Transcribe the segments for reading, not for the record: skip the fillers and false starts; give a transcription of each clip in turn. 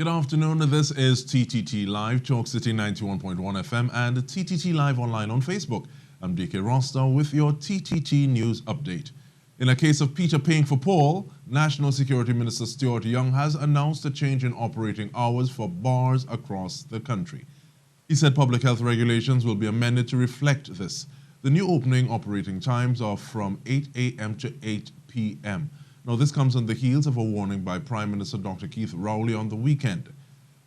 Good afternoon. This is TTT Live, Talk City 91.1 FM and TTT Live online on Facebook. I'm Dike Rostant with your TTT News Update. In a case of Peter paying for Paul, National Security Minister Stuart Young has announced a change in operating hours for bars across the country. He said public health regulations will be amended to reflect this. The new opening operating times are from 8 a.m. to 8 p.m. Now, this comes on the heels of a warning by Prime Minister Dr. Keith Rowley on the weekend.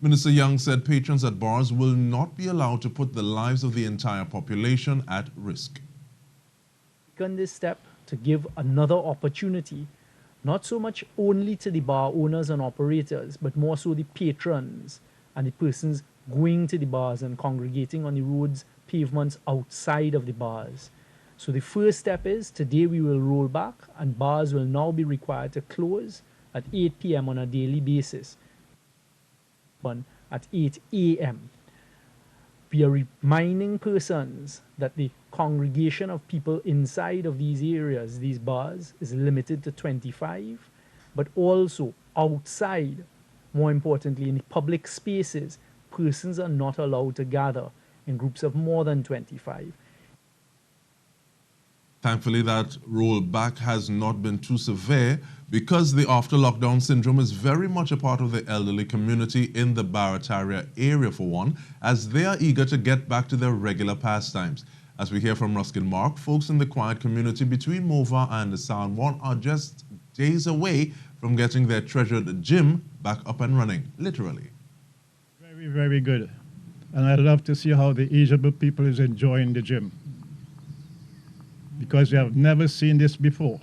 Minister Young said patrons at bars will not be allowed to put the lives of the entire population at risk. Taken this step to give another opportunity, not so much only to the bar owners and operators, but more so the patrons and the persons going to the bars and congregating on the roads, pavements outside of the bars. So the first step is today we will roll back and bars will now be required to close at 8 p.m. on a daily basis, at 8 a.m. We are reminding persons that the congregation of people inside of these areas, these bars, is limited to 25, but also outside, more importantly, in the public spaces, persons are not allowed to gather in groups of more than 25. Thankfully, that rollback has not been too severe because the after-lockdown syndrome is very much a part of the elderly community in the Barataria area, for one, as they are eager to get back to their regular pastimes. As we hear from Ruskin Mark, folks in the quiet community between Mova and the San Juan are just days away from getting their treasured gym back up and running, literally. Very, very good. And I'd love to see how the Asian people is enjoying the gym, because we have never seen this before.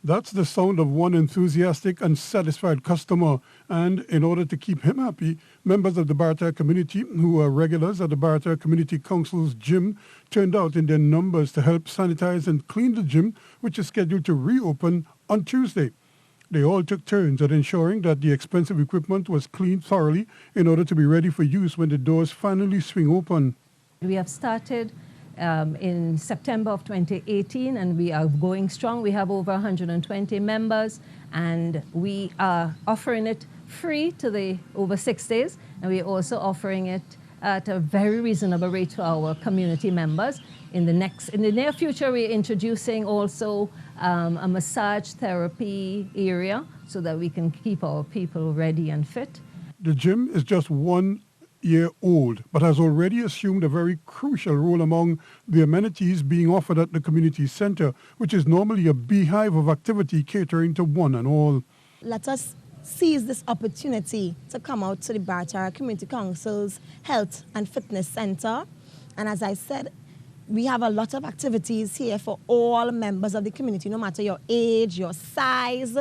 That's the sound of one enthusiastic and satisfied customer. And in order to keep him happy, members of the Barataria community, who are regulars at the Barataria Community Council's gym, turned out in their numbers to help sanitize and clean the gym, which is scheduled to reopen on Tuesday. They all took turns at ensuring that the expensive equipment was cleaned thoroughly in order to be ready for use when the doors finally swing open. We have started in September of 2018, and we are going strong. We have over 120 members, and we are offering it free to the over 60s, and we're also offering it at a very reasonable rate to our community members. In the near future, we're introducing also a massage therapy area so that we can keep our people ready and fit. The gym is just 1 year old, but has already assumed a very crucial role among the amenities being offered at the community center, which is normally a beehive of activity catering to one and all. Let us seize this opportunity to come out to the Barataria Community Council's Health and Fitness Center. And as I said, we have a lot of activities here for all members of the community, no matter your age, your size.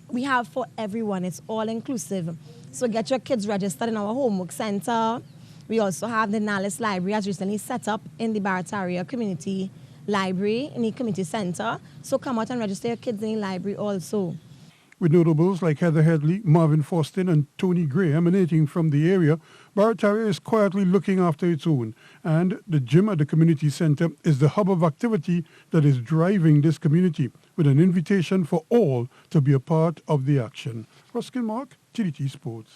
We have for everyone. It's all inclusive. So get your kids registered in our homework center. We also have the Nalis Library has recently set up in the Barataria Community Library in the community center. So come out and register your kids in the library also. With notables like Heather Headley, Marvin Faustin and Tony Gray emanating from the area, Barataria is quietly looking after its own. And the gym at the community center is the hub of activity that is driving this community, with an invitation for all to be a part of the action. Ruskin Mark, TDT Sports.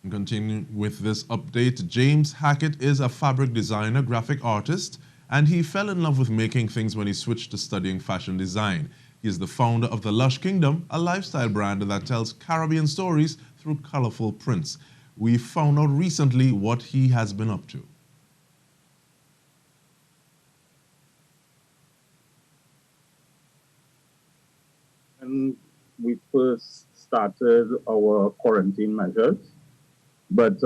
Continuing with this update, James Hackett is a fabric designer, graphic artist, and he fell in love with making things when he switched to studying fashion design. He is the founder of the Lush Kingdom, a lifestyle brand that tells Caribbean stories through colourful prints. We found out recently what he has been up to. When we first started our quarantine measures, but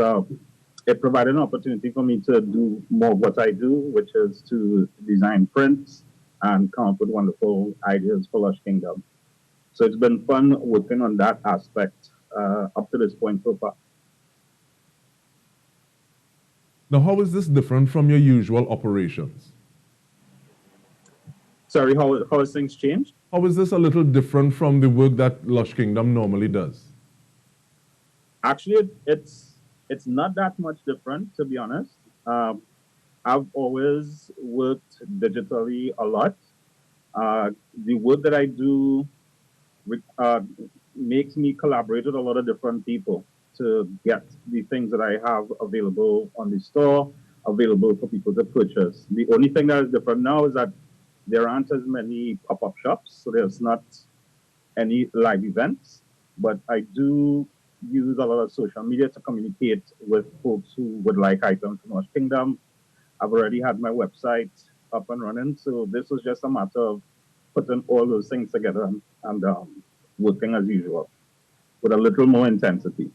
it provided an opportunity for me to do more of what I do, which is to design prints and come up with wonderful ideas for Lush Kingdom. So it's been fun working on that aspect up to this point so far. Now, how is this different from your usual operations? Sorry, how has things changed? How is this a little different from the work that Lush Kingdom normally does? Actually, it's not that much different, to be honest. I've always worked digitally a lot. The work that I do makes me collaborate with a lot of different people. to get the things that I have available on the store, available for people to purchase. The only thing that is different now is that there aren't as many pop-up shops, so there's not any live events, but I do use a lot of social media to communicate with folks who would like items from Lush Kingdom. I've already had my website up and running, so this was just a matter of putting all those things together and working as usual with a little more intensity.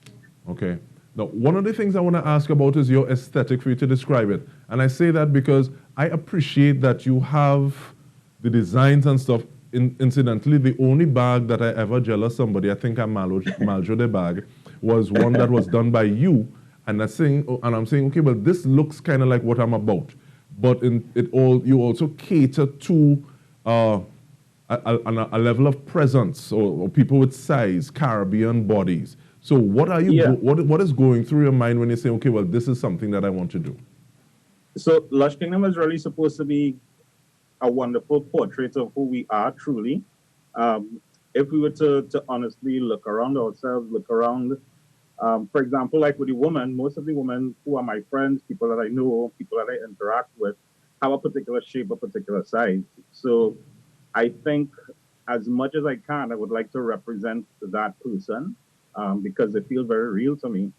Okay. Now, one of the things I want to ask about is your aesthetic for you to describe it. And I say that because I appreciate that you have the designs and stuff. Incidentally, the only bag that I ever jealous somebody, I think I maljo the bag, was one that was done by you. And I'm saying, okay, well, this looks kind of like what I'm about. But you also cater to a level of presence or people with size, Caribbean bodies. So what are you? What is going through your mind when you say, okay, well, this is something that I want to do? So Lush Kingdom is really supposed to be a wonderful portrait of who we are truly. If we were to honestly look around ourselves, for example, like with the woman, most of the women who are my friends, people that I know, people that I interact with, have a particular shape, a particular size. So I think as much as I can, I would like to represent that person because they feel very real to me.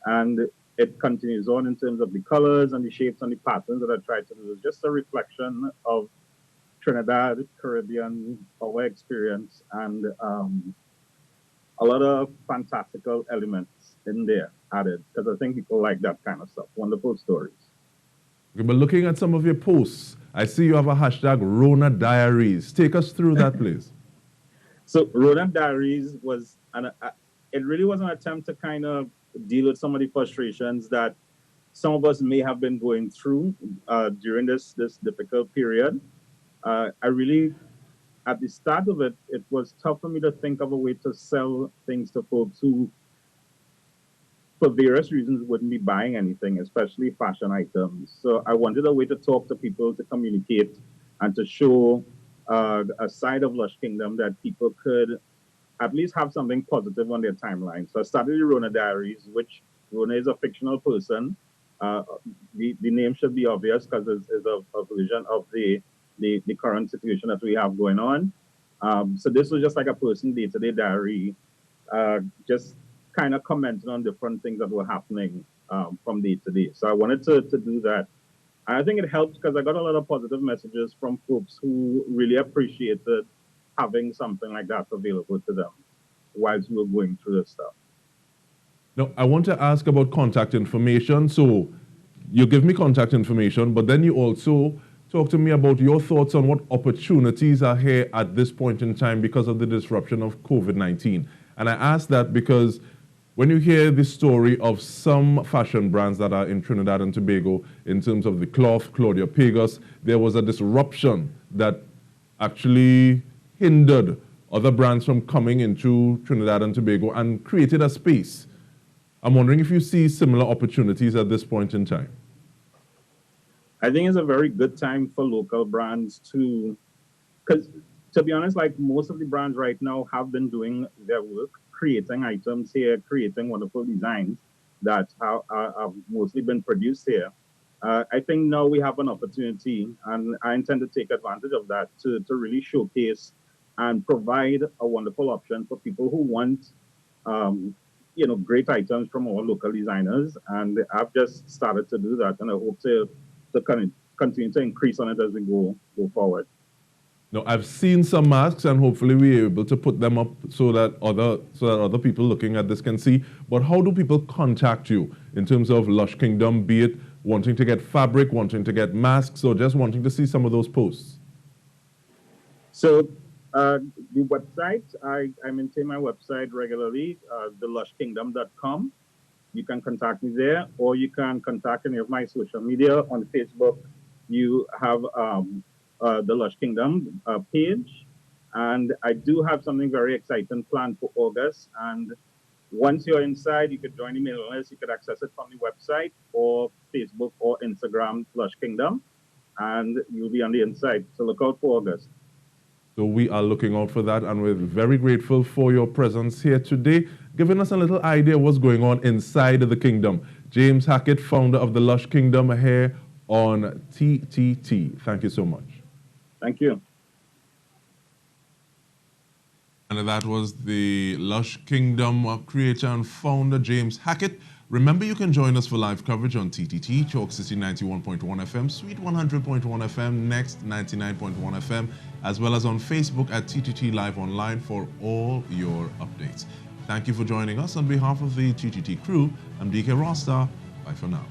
And it continues on in terms of the colors and the shapes and the patterns that I try to do. It's just a reflection of Trinidad, Caribbean, our experience, and a lot of fantastical elements in there added, because I think people like that kind of stuff. Wonderful stories. Okay, but looking at some of your posts, I see you have a hashtag Rona Diaries. Take us through that, please. So Rona Diaries was, it really was an attempt to kind of deal with some of the frustrations that some of us may have been going through during this difficult period. At the start of it, it was tough for me to think of a way to sell things to folks who, for various reasons, wouldn't be buying anything, especially fashion items. So I wanted a way to talk to people, to communicate, and to show a side of Lush Kingdom that people could at least have something positive on their timeline. So I started the Rona Diaries, which Rona is a fictional person. The name should be obvious because it's a version of the current situation that we have going on. So this was just like a person day-to-day diary, just kind of commenting on different things that were happening from day to day. So I wanted to do that. And I think it helped because I got a lot of positive messages from folks who really appreciated having something like that available to them whilst we were going through this stuff. Now, I want to ask about contact information. So you give me contact information, but then you also talk to me about your thoughts on what opportunities are here at this point in time because of the disruption of COVID-19. And I ask that because when you hear the story of some fashion brands that are in Trinidad and Tobago, in terms of the cloth, Claudia Pegas, there was a disruption that actually hindered other brands from coming into Trinidad and Tobago and created a space. I'm wondering if you see similar opportunities at this point in time. I think it's a very good time for local brands because to be honest, like most of the brands right now have been doing their work, creating items here, creating wonderful designs that have mostly been produced here. I think now we have an opportunity, and I intend to take advantage of that to really showcase and provide a wonderful option for people who want, great items from our local designers. And I've just started to do that, and I hope to continue to increase on it as we go forward. Now, I've seen some masks, and hopefully we're able to put them up so that other people looking at this can see. But how do people contact you in terms of Lush Kingdom, be it wanting to get fabric, wanting to get masks, or just wanting to see some of those posts? So the website, I maintain my website regularly, thelushkingdom.com. You can contact me there, or you can contact any of my social media. On Facebook, you have the Lush Kingdom page. And I do have something very exciting planned for August. And once you're inside, you could join the mailing list. You could access it from the website or Facebook or Instagram, Lush Kingdom. And you'll be on the inside. So look out for August. So we are looking out for that, and we're very grateful for your presence here today, giving us a little idea of what's going on inside of the kingdom. James Hackett, founder of the Lush Kingdom, here on TTT. Thank you so much. Thank you. And that was the Lush Kingdom creator and founder, James Hackett. Remember, you can join us for live coverage on TTT, Chalk City 91.1 FM, Sweet 100.1 FM, Next 99.1 FM, as well as on Facebook at TTT Live Online for all your updates. Thank you for joining us. On behalf of the TTT crew, I'm Dike Rostant. Bye for now.